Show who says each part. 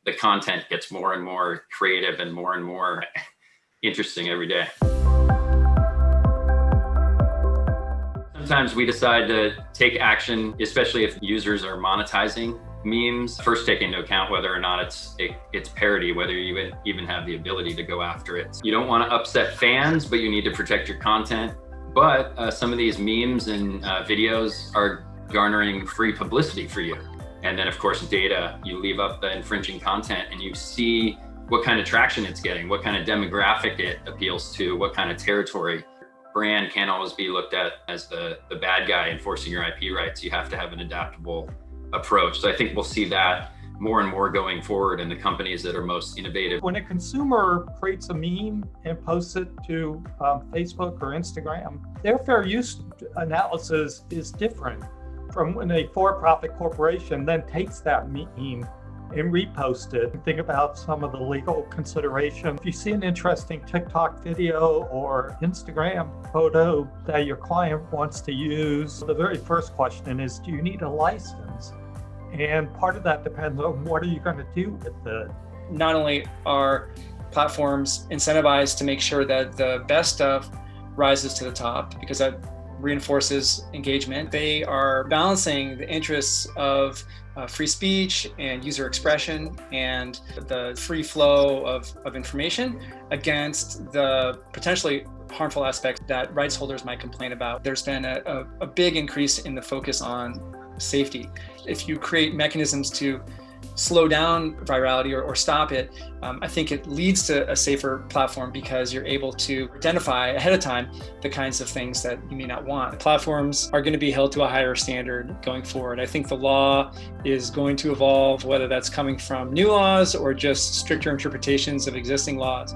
Speaker 1: the content gets more and more creative and more interesting every day. Sometimes we decide to take action, especially if users are monetizing memes. First, take into account whether or not it's parody, whether you even have the ability to go after it. You don't want to upset fans, but you need to protect your content. But some of these memes and videos are garnering free publicity for you. And then, of course, data. You leave up the infringing content and you see what kind of traction it's getting, what kind of demographic it appeals to, what kind of territory. Brand can't always be looked at as the bad guy enforcing your IP rights. You have to have an adaptable approach. So I think we'll see that more and more going forward in the companies that are most innovative.
Speaker 2: When a consumer creates a meme and posts it to Facebook or Instagram, their fair use analysis is different from when a for-profit corporation then takes that meme and repost it. Think about some of the legal consideration. If you see an interesting TikTok video or Instagram photo that your client wants to use, the very first question is, do you need a license? And part of that depends on what are you going to do with it.
Speaker 3: Not only are platforms incentivized to make sure that the best stuff rises to the top, because that reinforces engagement, they are balancing the interests of free speech and user expression and the free flow of information against the potentially harmful aspects that rights holders might complain about. There's been a big increase in the focus on safety. If you create mechanisms to slow down virality or stop it, I think it leads to a safer platform because you're able to identify ahead of time the kinds of things that you may not want. Platforms are going to be held to a higher standard going forward. I think the law is going to evolve, whether that's coming from new laws or just stricter interpretations of existing laws.